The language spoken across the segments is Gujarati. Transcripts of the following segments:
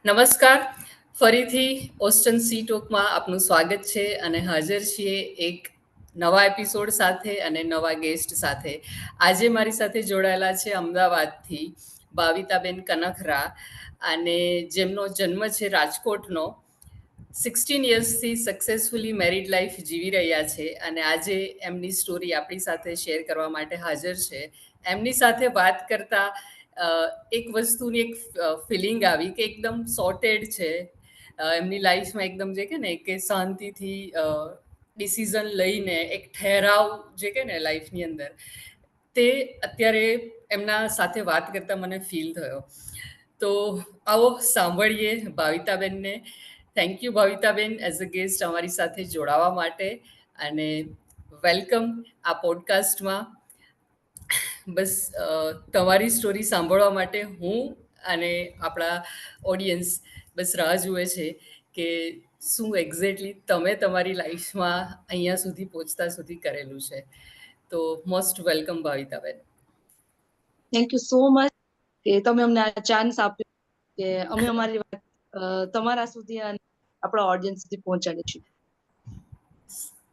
નમસ્કાર. ફરીથી ઓસ્ટન સી ટોકમાં આપનું સ્વાગત છે અને હાજર છીએ એક નવા એપિસોડ સાથે અને નવા ગેસ્ટ સાથે. આજે મારી સાથે જોડાયેલા છે અમદાવાદથી ભાવિતાબેન કનખરા, અને જેમનો જન્મ છે રાજકોટનો. 16 યર્સથી સક્સેસફુલી મેરિડ લાઈફ જીવી રહ્યા છે અને આજે એમની સ્ટોરી આપણી સાથે શેર કરવા માટે હાજર છે. એમની સાથે વાત કરતા અ, એક વસ્તુની એક ફિલિંગ આવી કે એકદમ સોર્ટેડ છે. એમની લાઈફમાં એકદમ જે કે ને કે શાંતિથી ડિસિઝન લઈને એક ઠહેરાવ જે કે ને લાઈફની અંદર, તે અત્યારે એમના સાથે વાત કરતા મને ફીલ થયો. તો આવો સાંભળીએ ભાવિતાબેનને. Thank you Bhavitaben as a guest અમારી સાથે જોડાવા માટે, અને વેલકમ આ પોડકાસ્ટમાં. બસ તમારી સ્ટોરી સાંભળવા માટે હું અને આપણા ઓડિયન્સ બસ રાહ જુએ છે કે શું એક્ઝેક્ટલી તમે તમારી લાઈફમાં અહીંયા સુધી પહોંચતા સુધી કરેલું છે. તો most welcome Bhavitaben. Thank you so much કે તમે અમને આ ચાન્સ આપ્યો કે અમે અમારી વાત તમારા સુધી અને આપણા ઓડિયન્સ સુધી પહોંચાડીશું.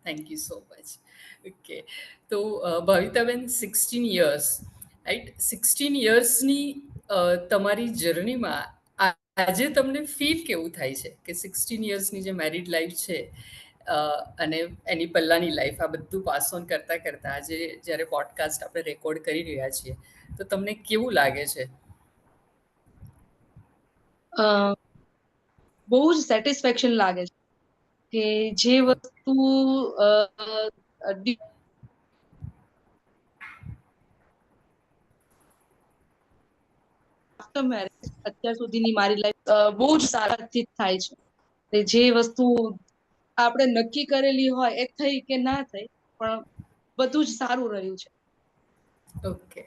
Thank you so much. Okay, તો ભાવિતાબેન, 16 યર્સ, રાઈટ? 16 યર્સની તમારી જર્નીમાં આજે તમને ફીલ કેવું થાય છે કે 16 યર્સની જે મેરિડ લાઈફ છે અને એની પહેલાંની લાઈફ, આ બધું પાસ ઓન કરતાં કરતાં આજે જ્યારે પોડકાસ્ટ આપણે રેકોર્ડ કરી રહ્યા છીએ, તો તમને કેવું લાગે છે? બહુ જ સેટિસ્ફેક્શન લાગે છે કે જે વસ્તુ આફ્ટર મેરેજ અત્યાર સુધીની મારી લાઈફ બહુ જ સારાથી થાય છે. જે વસ્તુ આપણે નક્કી કરેલી હોય એ થઈ કે ના થઈ, પણ બધું જ સારું રહ્યું છે. ઓકે,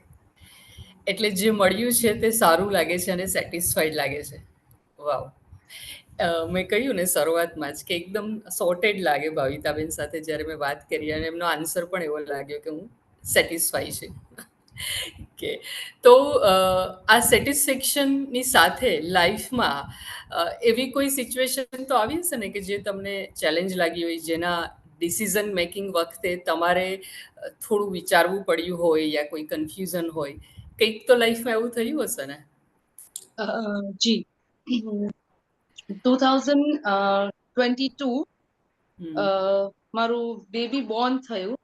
એટલે જે મળ્યું છે તે સારું લાગે છે અને સેટિસ્ફાઈડ લાગે છે. વાવ. મેં કહ્યું ને શરૂઆતમાં જ કે એકદમ સોર્ટેડ લાગે ભાવિતાબેન સાથે જ્યારે મેં વાત કરી, અને એમનો આન્સર પણ એવો લાગ્યો કે હું સેટિસ્ફાઈ છે. કે તો આ સેટિસ્ફેક્શનની સાથે લાઈફમાં એવી કોઈ સિચ્યુએશન તો આવી હશે ને કે જે તમને ચેલેન્જ લાગી હોય, જેના ડિસિઝન મેકિંગ વખતે તમારે થોડું વિચારવું પડ્યું હોય યા કોઈ કન્ફ્યુઝન હોય, કંઈક તો લાઈફમાં એવું થયું હશે ને? જી, 2022 મારું બેબી બોર્ન થયું.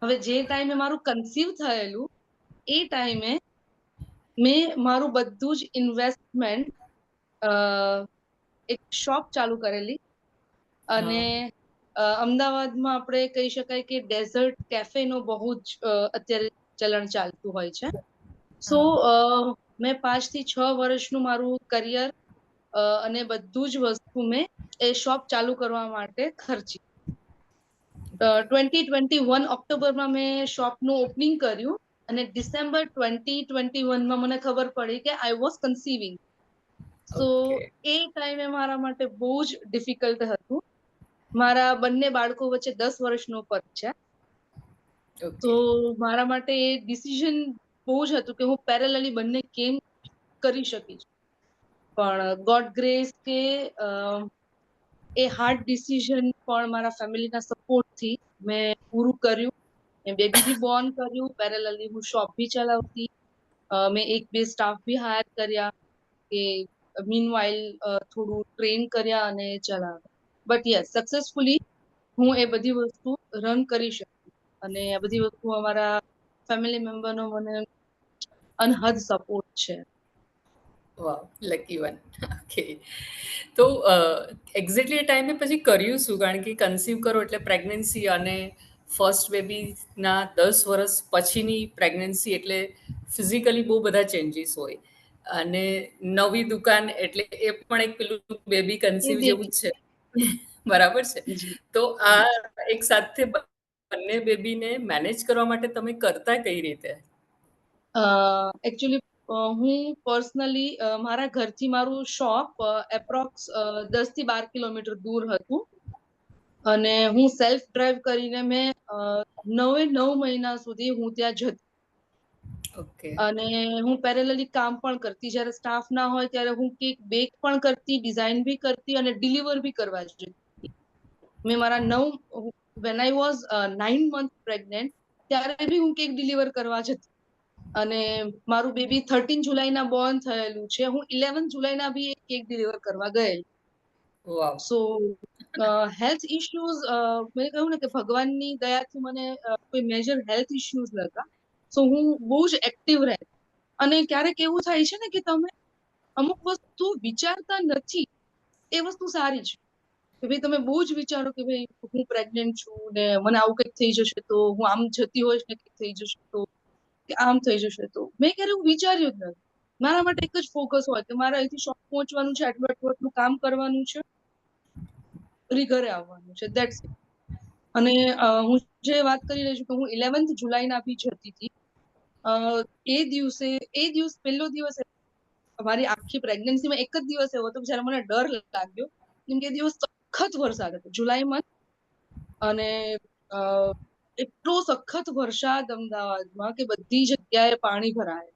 હવે જે ટાઈમે મારું કન્સીવ થયેલું એ ટાઈમે મેં મારું બધું જ ઇન્વેસ્ટમેન્ટ એક શોપ ચાલુ કરેલી, અને અમદાવાદમાં આપણે કહી શકાય કે ડેઝર્ટ કેફેનો બહુ જ અત્યારે ચલણ ચાલતું હોય છે. સો મેં 5 થી 6 વર્ષનું મારું કરિયર અને બધું જ વસ્તુ મેં એ શોપ ચાલુ કરવા માટે ખર્ચી. 2021 ઓક્ટોબરમાં મેં શોપનું ઓપનિંગ કર્યું, અને ડિસેમ્બર 2021માં મને ખબર પડી કે આઈ વોઝ કન્સીવિંગ. સો એ ટાઈમે મારા માટે બહુ જ ડિફિકલ્ટ હતું. મારા બંને બાળકો વચ્ચે 10 વર્ષનો ફરક છે. તો મારા માટે એ ડિસિઝન બહુ જ હતું કે હું પેરેલલી બંને કેમ કરી શકીશ. પણ ગોડ ગ્રેસ કે એ હાર્ડ ડિસિઝન પણ મારા ફેમિલીના સપોર્ટથી મેં પૂરું કર્યું. મેં બેબી બી બોર્ન કર્યું, પેરેલલી હું શોપ બી ચલાવતી. મેં 1-2 સ્ટાફ બી હાયર કર્યા કે મીનવાઇલ થોડું ટ્રેન કર્યા અને ચલાવ્યા. બટ યસ, સક્સેસફુલી હું એ બધી વસ્તુ રન કરી શકી, અને આ બધી વસ્તુ અમારા ફેમિલી મેમ્બરનો મને અનહદ સપોર્ટ છે. વાવ, લકી વન. ઓકે, તો એક્ઝેક્ટલી એ ટાઈમે પછી કર્યું શું? કારણ કે કન્સીવ કરો એટલે પ્રેગ્નન્સી, અને ફર્સ્ટ બેબીના 10 વર્ષ પછીની પ્રેગ્નન્સી એટલે ફિઝિકલી બહુ બધા ચેન્જીસ હોય, અને નવી દુકાન એટલે એ પણ એક પેલું બેબી કન્સીવ જેવું જ છે. બરાબર છે. તો આ એક સાથે બંને બેબીને મેનેજ કરવા માટે તમે કરતા કઈ રીતે? એકચ્યુઅલી હું પર્સનલી મારા ઘરથી મારું શોપ એપ્રોક્સ 10 થી 12 કિલોમીટર દૂર હતું, અને હું સેલ્ફ ડ્રાઈવ કરીને મેં 9 મહિના સુધી હું ત્યાં જતી. ઓકે. અને હું પેરેલલી કામ પણ કરતી. જ્યારે સ્ટાફ ના હોય ત્યારે હું કેક બેક પણ કરતી, ડિઝાઇન બી કરતી અને ડિલિવર બી કરવા જતી. મેં મારા 9 when I was 9 month pregnant ત્યારે બી હું કેક ડિલિવર કરવા જતી. અને મારું બેબી 13 જુલાઈના બોર્ન થયેલું છે. હું 11 જુલાઈના બી એક કેક ડિલિવર કરવા ગયેલી. વાવ! સો હેલ્થ ઇશ્યુઝ, મેં કહ્યું ને કે ભગવાનની દયાથી મને કોઈ મેજર હેલ્થ ઇશ્યુઝ નતા. સો હું બહુ જ એક્ટિવ રહેતી. અને ક્યારેક એવું થાય છે ને કે તમે અમુક વસ્તુ વિચારતા નથી, એ વસ્તુ સારી છે. કે ભાઈ તમે બહુ જ વિચારો કે ભાઈ હું પ્રેગ્નેન્ટ છું ને મને આવું કંઈક થઈ જશે તો, હું આમ જતી હોઈશ ને કંઈક થઈ જશે તો, કે આમ થઈ જશે તો. મેં ક્યારે એવું વિચાર્યું જ નથી. મારા માટે એક જ ફોકસ હોય કે મારે અહીંથી શોપ પહોંચવાનું છે, આટલું આટલું આટલું કામ કરવાનું છે, ફરી ઘરે આવવાનું છે, ધેટ્સ ઇટ. અને હું જે વાત કરી રહી છું કે હું 11th જુલાઈના બી જતી હતી. એ દિવસ પહેલો દિવસ મારી આખી પ્રેગ્નન્સીમાં એક જ દિવસ એવો હતો જ્યારે મને ડર લાગ્યો, કેમ કે એ દિવસ સખત વરસાદ હતો, જુલાઈ મંથ. અને એટલો સખત વરસાદ અમદાવાદમાં કે બધી જગ્યાએ પાણી ભરાય.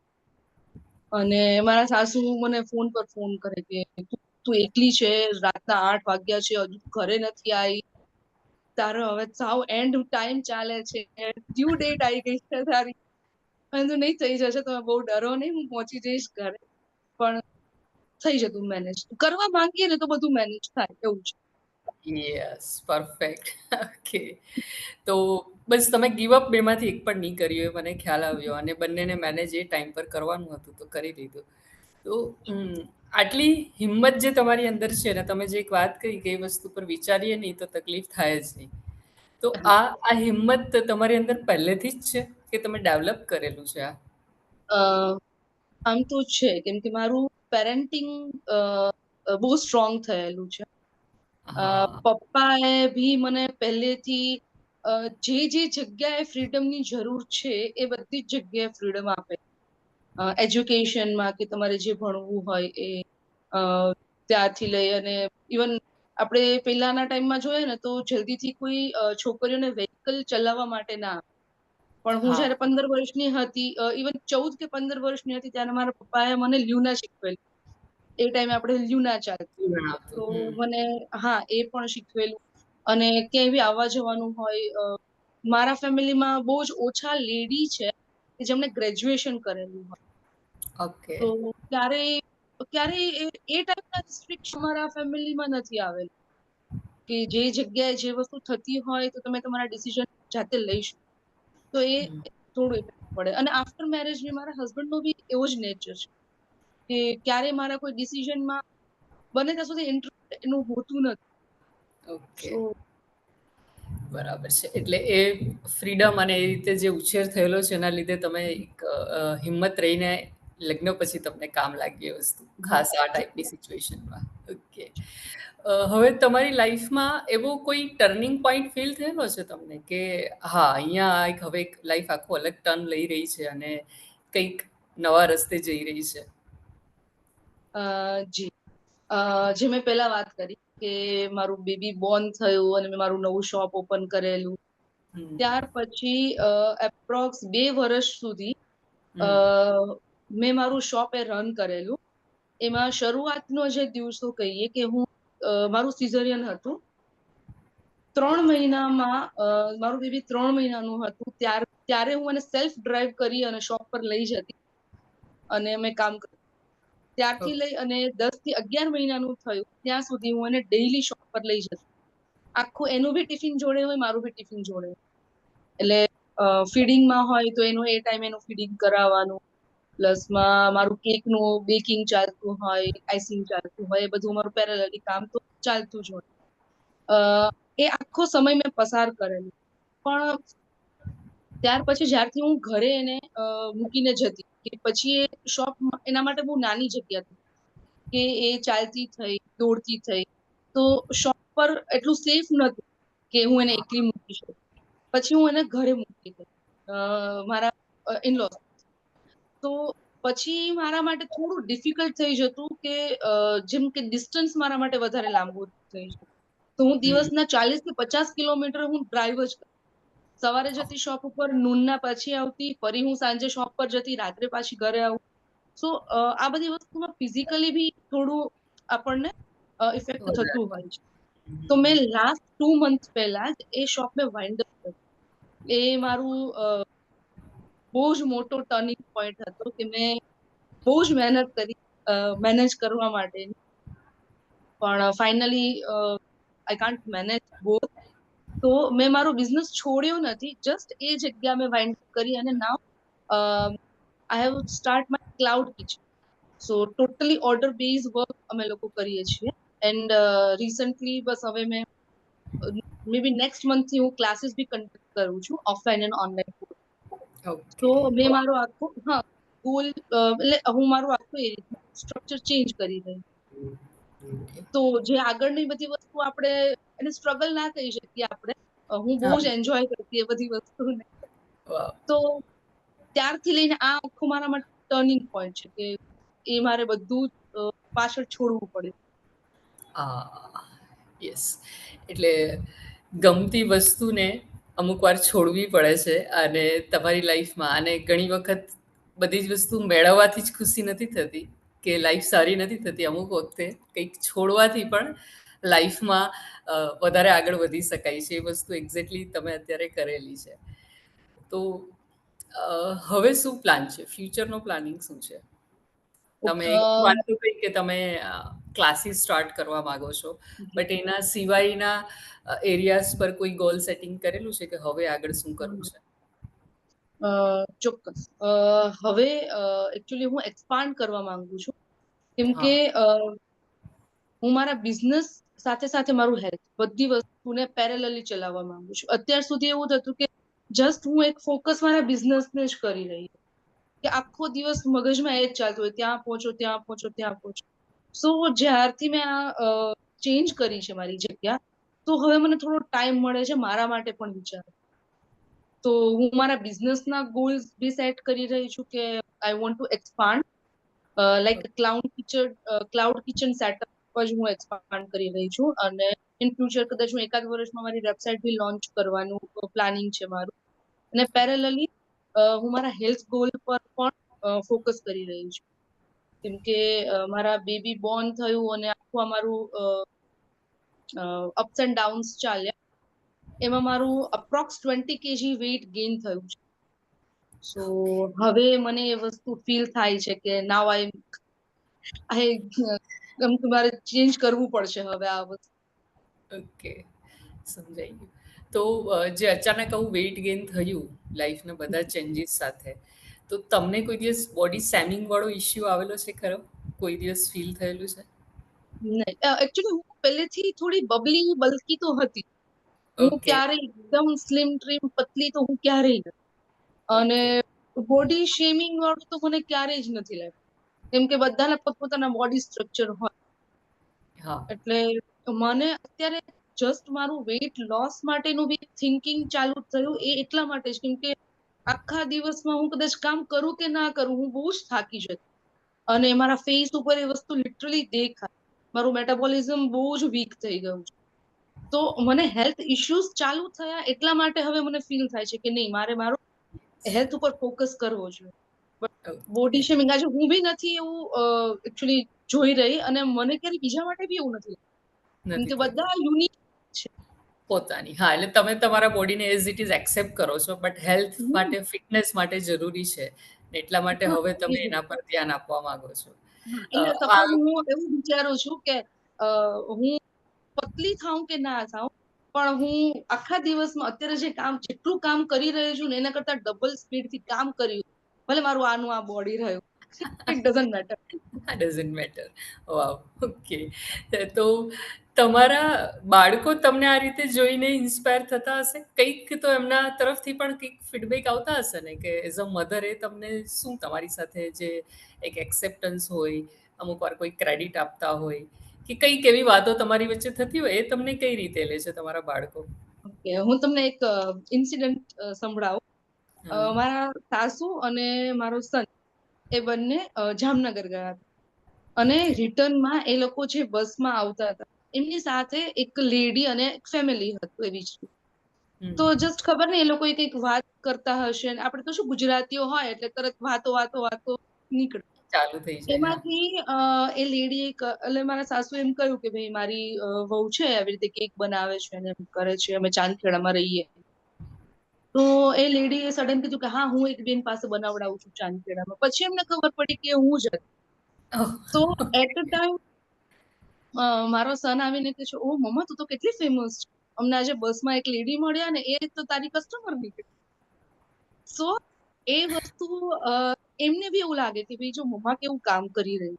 અને મારા સાસુ મને ફોન પર ફોન કરે કે તું એકલી છે, રાતના 8 વાગ્યા છે, હજુ ઘરે નથી આવી, તારો હવે સાવ એન્ડ ટાઈમ ચાલે છે, ડ્યુ ડેટ આવી ગઈ છે તારી, અને નહીં થઈ જશે, તમે બહુ ડરો નહીં, હું પહોંચી જઈશ ઘરે. પણ થઈ જતું મેનેજ. કરવા માંગીએ ને તો બધું મેનેજ થાય, એવું છે. Yes, perfect. ઓકે. તો બસ તમે ગિવ અપ બેમાંથી એક પણ નહીં કર્યું એ મને ખ્યાલ આવ્યો અને બંનેને મેનેજ એ ટાઈમ પર કરવાનું હતું તો કરી લીધું. તો આટલી હિંમત જે તમારી અંદર છે ને, તમે જે એક વાત કરી કે એ વસ્તુ પર વિચારીએ નહીં તો તકલીફ થાય જ નહીં. તો આ હિંમત તમારી અંદર પહેલેથી જ છે કે તમે ડેવલપ કરેલું છે આ? આમ તો છે, કેમ કે મારું પેરેન્ટિંગ બહુ સ્ટ્રોંગ થયેલું છે. હા. પપ્પાએ બી મને પહેલેથી જે જગ્યાએ ફ્રીડમની જરૂર છે એ બધી જ જગ્યાએ ફ્રીડમ આપે. એજ્યુકેશનમાં કે તમારે જે ભણવું હોય એ ત્યાંથી લઈ, અને ઇવન આપણે પહેલાના ટાઈમમાં જોઈએ ને તો જલ્દીથી કોઈ છોકરીઓને વ્હીકલ ચલાવવા માટે ના આપે. પણ હું હા. જયારે 15 વર્ષની હતી, ઇવન 14 કે 15 વર્ષની હતી, ત્યારે મારા પપ્પાએ મને લ્યુના શીખવેલું. એ ટાઈમે આપણે લ્યુના ચાલતું, તો જણાવતું. મને હા એ પણ શીખવેલું. અને ક્યાંય બી આવવા જવાનું હોય, મારા ફેમિલીમાં બહુ જ ઓછા લેડી છે કે જેમણે ગ્રેજ્યુએશન કરેલું હોય. ઓકે. તો ક્યારે ક્યારે એ ટાઈપના રિસ્ટ્રિક્શન અમારા ફેમિલીમાં નથી આવેલું કે જે જગ્યાએ જે વસ્તુ થતી હોય તો તમે તમારા ડિસિઝન જાતે લઈ શકો. તો એ થોડું ઇફેક્ટ પડે. અને આફ્ટર મેરેજ બી મારા હસબન્ડ નો બી એવો જ નેચર છે કે ક્યારે મારા કોઈ ડિસિઝનમાં બને ત્યાં સુધી ઇન્ટરેસ્ટ એનું હોતું નથી. ઓકે. સો બરાબર છે. એટલે એ ફ્રીડમ અને એ રીતે જે ઉછેર થયેલો છે એના લીધે તમે એક હિંમત રહીને લગ્ન પછી તમને કામ લાગી એ વસ્તુ, ખાસ આ ટાઈપની સિચ્યુએશનમાં. ઓકે. હવે તમારી લાઈફમાં એવો કોઈ ટર્નિંગ પોઈન્ટ ફીલ થયેલો છે તમને કે હા, અહીંયા એક હવે એક લાઈફ આખો અલગ ટર્ન લઈ રહી છે અને કંઈક નવા રસ્તે જઈ રહી છે? જી, જે મેં પહેલા વાત કરી કે મારું બેબી બોર્ન થયું અને મેં મારું નવું શોપ ઓપન કરેલું, હમ. ત્યાર પછી એપ્રોક્સ 2 વર્ષ સુધી હમ. મેં મારું શોપ એ રન કરેલું. એમાં શરૂઆતનો જે દિવસો કહીએ કે હું મારું સિઝરિયન હતું, 3 મહિનામાં મારું બેબી 3 મહિનાનું હતું, ત્યારે હું એને સેલ્ફ ડ્રાઈવ કરી અને શોપ પર લઈ જતી અને મેં કામ કર્યું. ત્યારથી લઈ અને 10 થી 11 મહિનાનું થયું ત્યાં સુધી હું એને ડેઈલી શોપ પર લઈ જતી. આખું એનું બી ટિફિન જોડે હોય, મારું બી ટિફિન જોડે હોય. એટલે ફીડિંગમાં હોય તો એનું એ ટાઈમે એનું ફીડિંગ કરાવવાનું, પ્લસમાં મારું કેકનું બેકિંગ ચાલતું હોય, આઈસિંગ ચાલતું હોય, એ બધું મારું પેરેલલી કામ તો ચાલતું જ હોય. એ આખો સમય મેં પસાર કરેલો. પણ ત્યાર પછી જ્યારથી હું ઘરે એને મૂકીને જતી, કે પછી એ શોપ એના માટે બહુ નાની જગ્યા હતી કે એ ચાલતી થઈ, દોડતી થઈ, તો શોપ પર એટલું સેફ નતું કે હું એને એકલી મૂકી શકું. પછી હું એને ઘરે મૂકી ગઈ મારા ઇનલોઝ. તો પછી મારા માટે થોડું ડિફિકલ્ટ થઈ જતું કે જેમ કે ડિસ્ટન્સ મારા માટે વધારે લાંબુ થઈ જતું. તો હું હમ. દિવસના 40 થી 50 કિલોમીટર હું ડ્રાઈવ જ કરતી. સવારે જતી શોપ ઉપર, નૂનના પછી આવતી, ફરી હું સાંજે શોપ પર જતી, રાત્રે પાછી ઘરે આવું. સો આ બધી વસ્તુમાં ફિઝિકલી બી થોડું આપણને ઇફેક્ટ થતું હોય છે. તો મેં લાસ્ટ 2 મંથ પહેલા જ એ શોપ મેં વાઇન્ડ અપ કરી. એ મારું બહુ જ મોટો ટર્નિંગ પોઈન્ટ હતો કે મેં બહુ જ મહેનત કરી મેનેજ કરવા માટે, પણ finally I can't manage both. તો મેં મારો બિઝનેસ છોડ્યો નથી, જસ્ટ એ જગ્યા મેં વાઇન્ડ અપ કરી અને now I have start my cloud kitchen. So totally order base work અમે લોકો કરીએ છીએ. એન્ડ રિસન્ટલી બસ હવે મેં મે બી નેક્સ્ટ મંથ થી હું ક્લાસીસ બી કન્ડક્ટ કરું છું, ઓફલાઈન એન્ડ ઓનલાઈન. તો મેં મારો આખો ગોલ એટલે હું મારું આખું એ રીતનું સ્ટ્રક્ચર ચેન્જ કરી રહી. તો જે આગળની બધી વસ્તુ આપણે એને સ્ટ્રગલ ના કહી શકીએ આપણે, હું બહુ જ એન્જોય કરતી એ બધી વસ્તુને. તો ત્યારથી લઈને આ આખું મારા માટે ટર્નિંગ પોઈન્ટ છે કે એ મારે બધું પાછળ છોડવું પડે. યસ, એટલે ગમતી વસ્તુને અમુક વાર છોડવી પડે છે. અને તમારી લાઈફમાં અને ઘણી વખત બધી જ વસ્તુ મેળવવાથી જ ખુશી નથી થતી, કે લાઈફ સારી નથી થતી. અમુક વખતે કંઈક છોડવાથી પણ લાઈફમાં વધારે આગળ વધી શકાય છે. એ વસ્તુ એક્ઝેક્ટલી તમે અત્યારે કરેલી છે. તો હવે શું પ્લાન છે? ફ્યુચરનો પ્લાનિંગ શું છે? તમે એક વાત તો કહી કે તમે ક્લાસીસ સ્ટાર્ટ કરવા માંગો છો, બટ એના સિવાયના એરિયાઝ પર કોઈ ગોલ સેટિંગ કરેલું છે કે હવે આગળ શું કરવું છે? ચોક્કસ. હવે એકચ્યુઅલી હું એક્સપાન્ડ કરવા માંગુ છું, કેમ કે હું મારા બિઝનેસ સાથે સાથે મારું હેલ્થ બધી વસ્તુને પેરેલલી ચલાવવા માંગુ છું. અત્યાર સુધી એવું થતું કે જસ્ટ હું એક ફોકસ મારા બિઝનેસને જ કરી રહી, કે આખો દિવસ મગજમાં એ જ ચાલતું હોય, ત્યાં પહોંચો, ત્યાં પહોંચો, ત્યાં પહોંચો. સો જ્યારથી મેં આ ચેન્જ કરી છે મારી જગ્યા, તો હવે મને થોડો ટાઈમ મળે છે મારા માટે પણ વિચાર. તો હું મારા બિઝનેસના ગોલ્સ બી સેટ કરી રહી છું કે I want to expand, like cloud kitchen setup જ હું એક્સપાન્ડ કરી રહી છું. અને ઇન ફ્યુચર કદાચ હું એકાદ વર્ષમાં મારી વેબસાઇટ બી લોન્ચ કરવાનું પ્લાનિંગ છે મારું. અને પેરેલલી હું મારા હેલ્થ ગોલ પર પણ ફોકસ કરી રહી છું, કેમ કે મારા બેબી બોર્ન થયું અને આખું અમારું અપ્સ એન્ડ ડાઉન્સ ચાલ્યા, એમાં મારું અપ્રોક્સ 20 kg વેઇટ ગેઇન થયું છે. સો હવે મને એ વસ્તુ ફીલ થાય છે કે નાવ મારે ચેન્જ કરવું પડશે હવે આ વસ્તુ. ઓકે, સમજાઈ ગયું. તો જે અચાનક આવું વેઇટ ગેઇન થયું લાઈફના બધા ચેન્જીસ સાથે, તો તમને કોઈ દિવસ બોડી સેમિંગ વાળો ઇશ્યુ આવેલો છે ખરો? કોઈ દિવસ ફીલ થયેલું છે? નહીં, એકચ્યુઅલી હું પહેલેથી થોડી બબલી બલ્કી તો હતી. હું ઓકે. ક્યારેય એકદમ સ્લિમ ટ્રીમ પતલી તો હું ક્યારેય નથી. અને બોડી શેમિંગ વાળું તો મને ક્યારેય જ નથી લાગ્યું, કેમ કે બધાના પોતપોતાના બોડી સ્ટ્રક્ચર હોય. એટલે મને અત્યારે જસ્ટ મારું વેઇટ લોસ માટેનું બી થિંકિંગ ચાલુ થયું એ એટલા માટે જ, કેમ કે આખા દિવસમાં હું કદાચ કામ કરું કે ના કરું, હું બહુ જ થાકી જતી. અને મારા ફેસ ઉપર એ વસ્તુ લિટરલી દેખાય, મારું મેટાબોલિઝમ બહુ જ વીક થઈ ગયું છે. તો મને હેલ્થ ઇશ્યુઝ ચાલુ થયા એટલા માટે હવે મને ફીલ થાય છે કે નહીં, મારે મારો હેલ્થ ઉપર ફોકસ કરવો જોઈએ. બોડી શેમિંગ આજે હું બી નથી એવું એકચ્યુઅલી જોઈ રહી, અને મને ક્યારે બીજા માટે બી એવું નથી, કેમ કે બધા યુનિક છે પોતાની. એટલે તમે તમારા બોડીને એઝ ઇટ ઇઝ એક્સેપ્ટ કરો છો, બટ હેલ્થ માટે, ફિટનેસ માટે જરૂરી છે. એટલા માટે હવે તમે એના પર ધ્યાન આપવા માંગો છો. એટલે સપોઝ હું એવું વિચારું છું કે હું પતલી થાઉં કે ના થાઉં, પણ હું આખા દિવસમાં અત્યારે જે જેટલું કામ કરી રહી છું ને એના કરતા ડબલ સ્પીડથી કામ કર્યું, ભલે મારું આનું આ બોડી રહ્યું, it doesn't matter. Doesn't matter. Wow, okay. તો તમારા બાળકો તમને આ રીતે જોઈને ઇન્સ્પાયર થતા હશે? કંઈક તો એમના તરફથી પણ કંઈક ફીડબેક આવતા હશે ને, કે એઝ અ મધર એ તમને શું તમારી સાથે જે એક એક્સેપ્ટન્સ હોય, અમુક વાર કોઈ ક્રેડિટ આપતા હોય, કે કંઈક એવી વાતો તમારી વચ્ચે થતી હોય, એ તમને કઈ રીતે લે છે તમારા બાળકો? ઓકે, હું તમને એક ઇન્સિડન્ટ સંભળાવું. મારા સાસુ અને મારો સન એ બંને જામનગર ગયા હતા, અને રિટર્નમાં એ લોકો જે બસમાં આવતા હતા એમની સાથે એક લેડી અને એક ફેમિલી હતું એવી જ. તો જસ્ટ ખબર નહીં એ લોકો કંઈક વાત કરતા હશે ને આપણે તો શું ગુજરાતીઓ હોય એટલે તરત વાતો વાતો વાતો નીકળે. ચાલુ થઈ જાય. હા. એમાંથી એ લેડી એટલે મારા સાસુ એમ કહ્યું કે ભાઈ મારી વહુ છે આવી રીતે કેક બનાવે છે અને એમ કરે છે, અમે ચાંદખેડામાં રહીએ. તો એ લેડીએ સડન કીધું કે હા હું એક બેન પાસે બનાવડાવું છું ચાંદખેડામાં. પછી એમને ખબર પડી કે હું જ હતી. ઓહ, તો એટ અ ટાઈમ મારો સન આવીને કહે છે, ઓ મમ્મા તું તો કેટલી ફેમસ છે, અમને આજે બસમાં એક લેડી મળ્યા ને એ તો તારી કસ્ટમર નીકળી. સો એ વસ્તુ એમને બી એવું લાગે કે ભાઈ જો મમ્મા કેવું કામ કરી રહી.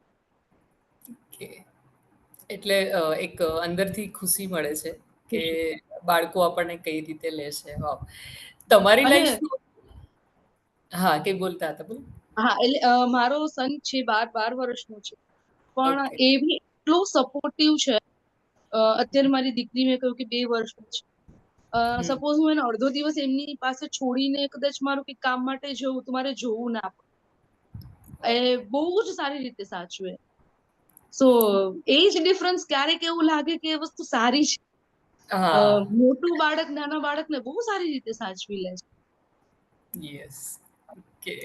ઓકે. એટલે એક અંદરથી ખુશી મળે છે કે ખુશી. બાળકો આપણને કઈ રીતે લે છે. વાવ! તમારી અને લાઈફમાં હા, કંઈ બોલતા હતા? બોલો. હા એટલે મારો સન છે 12 વર્ષનો છે, પણ ઓકે. એ બી એટલો સપોર્ટિવ છે. અત્યારે મારી દીકરી મેં કહ્યું કે 2 વર્ષની છે. હમ. સપોઝ હું એને અડધો દિવસ એમની પાસે છોડીને કદાચ મારું કંઈક કામ માટે જવું તો મારે જોવું ના પડે. એ બહુ જ સારી રીતે સાચવે. સો એજ ડિફરન્સ ક્યારેક એવું લાગે કે એ વસ્તુ સારી છે. હા. મોટું બાળક નાના બાળકને બહુ સારી રીતે સાચવી લે છે. યસ. ઓકે.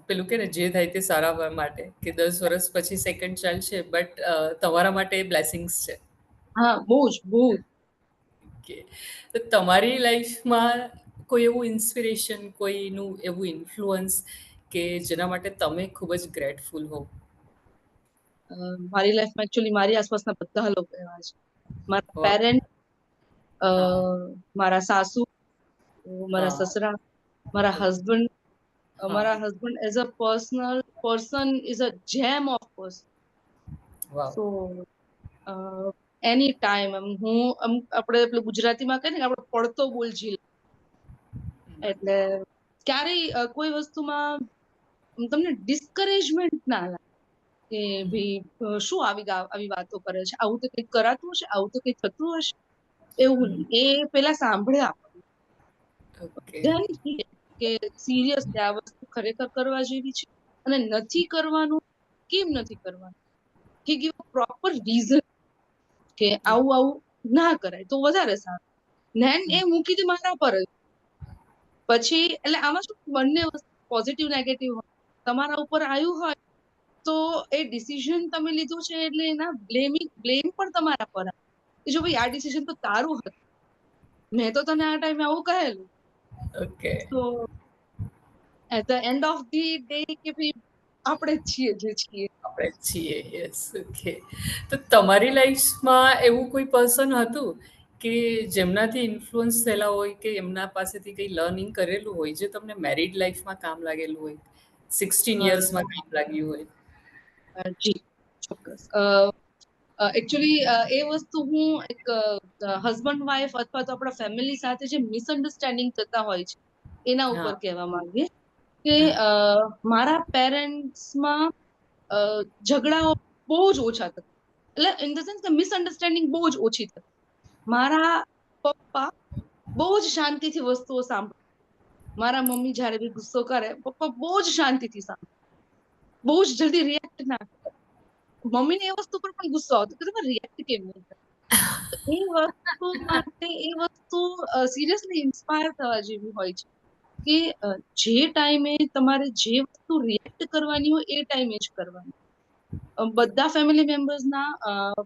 પેલું કે ને જે થાય તે સારા માટે કે 10 વર્ષ પછી સેકન્ડ ચાઇલ્ડ છે બટ તમારા માટે એ બ્લેસિંગ્સ છે. હા બહુ જ બહુ જ. ઓકે. તો તમારી લાઈફમાં કોઈ એવું ઇન્સ્પિરેશન, કોઈનું એવું ઇન્ફ્લુઅન્સ કે જેના માટે તમે ખૂબ જ ગ્રેટફુલ હો? મારી લાઈફમાં એકચ્યુઅલી મારી આસપાસના બધા લોકો એવા છે. મારા વાહ! પેરેન્ટ, હા, મારા સાસુ, મારા હા, સસરા, મારા હસબન્ડ. હા. મારા husband as a personal person is a gem of person. Wow! So any time હું આપણે પેલું ગુજરાતીમાં કહીએ ને કે આપણે પડતો બોલ ઝીલ. એટલે ક્યારેય કોઈ વસ્તુમાં તમને ડિસ્કરેજમેન્ટ ના લાગે કે ભાઈ શું આવી વાતો કરે છે, આવું તો કંઈક કરાતું હશે, આવું તો કંઈક થતું હશે. એવું હમ. નહીં. એ પેલા સાંભળે આપણને. ઓકે. ધ્યાન કે સિરિયસ આ વસ્તુ ખરેખર કરવા જેવી છે અને નથી કરવાનું, કેમ નથી કરવાનું, કે ગીવ પ્રોપર રીઝન કે આવું આવું ના કરાય તો વધારે સારું. ધ્યાન એ મૂકી દે મારા પર જ. પછી એટલે આમાં શું બંને વસ્તુ પોઝિટિવ નેગેટિવ હોય. તમારા ઉપર આવ્યું હોય તો એ ડિસિઝન તમે લીધું છે એટલે એના બ્લેમ પણ તમારા પર આવે કે જો ભાઈ આ ડિસિઝન તો તારું હતું, મેં તો તને આ ટાઈમે આવું કહેલું. ઓકે. તો at the end of the day કે ભાઈ આપણે જ છીએ જે છીએ. આપણે છીએ. યસ. ઓકે. તો તમારી લાઈફમાં એવું કોઈ પર્સન હતું કે જેમનાથી ઇન્ફ્લુઅન્સ થયેલા હોય કે એમના પાસેથી કંઈ લર્નિંગ કરેલું હોય જે તમને મેરિડ લાઈફમાં કામ લાગેલું હોય, 16 યર્સમાં કામ લાગ્યું હોય? જી ચોક્કસ. એકચ્યુઅલી એ વસ્તુ હું એક હસબન્ડ વાઈફ અથવા તો આપણા ફેમિલી સાથે જે મિસઅન્ડરસ્ટેન્ડિંગ થતા હોય છે એના હા, ઉપર કહેવા માંગીએ કે હા. મારા પેરેન્ટ્સમાં ઝઘડાઓ બહુ જ ઓછા થતા. એટલે ઇન ધ સેન્સ કે મિસઅન્ડરસ્ટેન્ડિંગ બહુ જ ઓછી થતી. મારા પપ્પા બહુ જ શાંતિથી વસ્તુઓ સાંભળે. મારા મમ્મી જયારે બી ગુસ્સો કરે પપ્પા બહુ જ શાંતિથી સાંભળે. બહુ જ જલ્દી રિએક્ટ ના કરે. મમ્મીને એ વસ્તુ પર પણ ગુસ્સો આવતો કે તમે રિએક્ટ કેમ નહીં કરતા. એ વસ્તુ માટે એ વસ્તુ સિરિયસલી ઇન્સ્પાયર થવા જેવી હોય છે કે જે ટાઈમે તમારે જે વસ્તુ રિએક્ટ કરવાની હોય એ ટાઈમે જ કરવાની. બધા ફેમિલી મેમ્બર્સના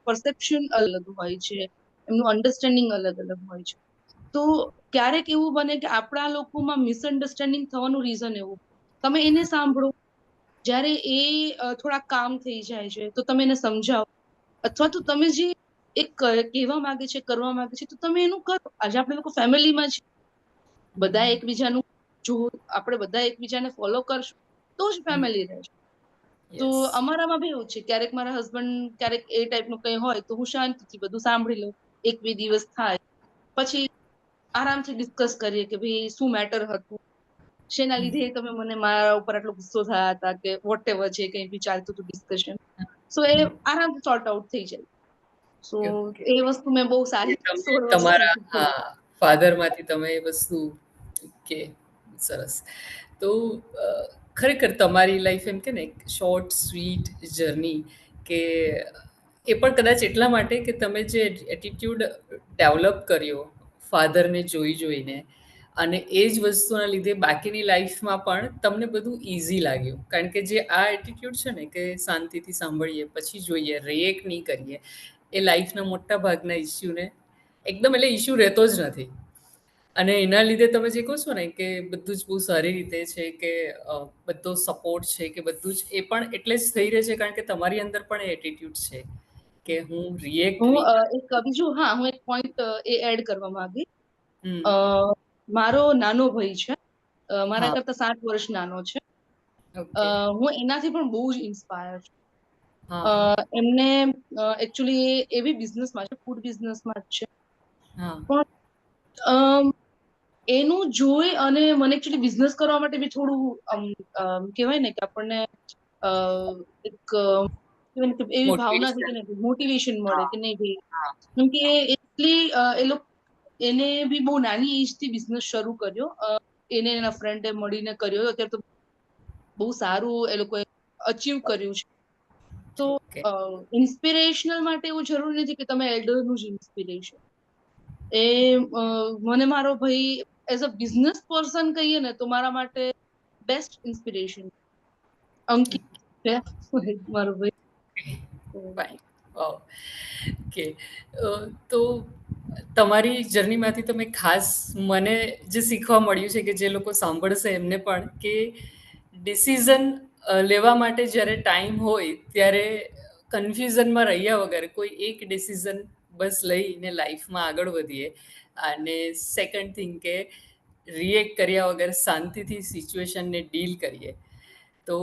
પરસેપ્શન અલગ હોય છે, એમનું અન્ડરસ્ટેન્ડિંગ અલગ અલગ હોય છે. તો ક્યારેક એવું બને કે આપણા લોકોમાં મિસઅન્ડરસ્ટેન્ડિંગ થવાનું રીઝન એવું, તમે એને સાંભળો, જ્યારે એ થોડા કામ થઈ જાય છે તો તમે એને સમજાવો અથવા તો તમે જે એક કહેવા માંગે છે, કરવા માંગે છે તો તમે એનું કરો. આજે આપણે લોકો ફેમિલીમાં છીએ, બધા એકબીજાનું જો આપણે બધા એકબીજાને ફોલો કરશું તો જ ફેમિલી રહેશે. તો યસ. અમારામાં બી એવું છે. ક્યારેક મારા હસબન્ડ ક્યારેક એ ટાઈપનું કંઈ હોય તો હું શાંતિથી બધું સાંભળી લઉં. 1-2 દિવસ થાય પછી આરામથી ડિસ્કસ કરીએ કે ભાઈ શું મેટર હતું, શેના લીધે તમે મને મારા ઉપર આટલો ગુસ્સો થયા હતા કે વોટ એવર જે કંઈ બી ચાલતું હતું ડિસ્કશન. સો એ આરામથી સોર્ટ આઉટ થઈ જાય. So okay. એ વસ્તુ મેં બહુ સારી તમે 16 વર્ષથી તમારા શીખી. ફાધરમાંથી તમે એ વસ્તુ કે સરસ. તો અ, ખરેખર તમારી લાઈફ એમ કે ને શોર્ટ સ્વીટ જર્ની કે એ પણ કદાચ એટલા માટે કે તમે જે એટીટ્યુડ ડેવલપ કર્યો ફાધરને જોઈને અને એ જ વસ્તુના લીધે બાકીની લાઈફમાં પણ તમને બધું ઇઝી લાગ્યું. કારણ કે જે આ એટિટ્યૂડ છે ને કે શાંતિથી સાંભળીએ, પછી જોઈએ, રિએક્ટ નહીં કરીએ, એ લાઈફના મોટા ભાગના ઇશ્યુને એકદમ એટલે ઇશ્યુ રહેતો જ નથી. અને એના લીધે તમે જે કહો છો ને કે બધું જ બહુ સારી રીતે છે કે બધો સપોર્ટ છે કે બધું જ એ પણ એટલે જ થઈ રહે છે કારણ કે તમારી અંદર પણ એ એટિટ્યૂડ છે કે હું રિએક્ટ હું નહીં કરું. એક બીજું હું એક પોઈન્ટ એ એડ કરવા માંગી. હમ. મારો નાનો ભાઈ છે, મારા હા. કરતા 7 વર્ષ નાનો છે. ઓકે. હું એનાથી પણ બહુ જ ઇન્સ્પાયર છું. હા હા એમને એકચ્યુઅલી એવી બિઝનેસમાં છે, ફૂડ બિઝનેસમાં જ છે. હા પણ એનું જોઈ અને મને એકચ્યુઅલી બિઝનેસ કરવા માટે બી થોડું કહેવાય ને કે આપણને એક કહેવાય ને કે એવી ભાવના છે કે મોટિવેશન. નહીં મોટિવેશન મળે હા કે નહીં ભાઈ, હા. કેમ કે એટલી એ લોકો એને બી બહુ નાની એજ થી બિઝનેસ શરૂ કર્યો. એને એના ફ્રેન્ડે મળીને કર્યો. અત્યારે તો બહુ સારું એ લોકોએ અચીવ કર્યું છે. તો ઓકે. ઇન્સ્પિરેશનલ માટે એવું જરૂરી નથી કે તમે એલ્ડરનું જ ઇન્સ્પિરેશન. એ મને મારો ભાઈ એઝ અ બિઝનેસ પર્સન કહીએ ને તો મારા માટે બેસ્ટ ઇન્સ્પિરેશન અંકિત છે મારો ભાઈ. ફાઇન. ઓકે. તો તમારી જર્નીમાંથી તમે ખાસ મને જે શીખવા મળ્યું છે કે જે લોકો સાંભળશે એમને પણ કે ડિસિઝન લેવા માટે જ્યારે ટાઈમ હોય ત્યારે કન્ફ્યુઝનમાં રહ્યા વગર કોઈ એક ડિસિઝન બસ લઈને લાઈફમાં આગળ વધીએ. અને સેકન્ડ થિંગ કે રિએક્ટ કર્યા વગર શાંતિથી સિચ્યુએશનને ડીલ કરીએ. તો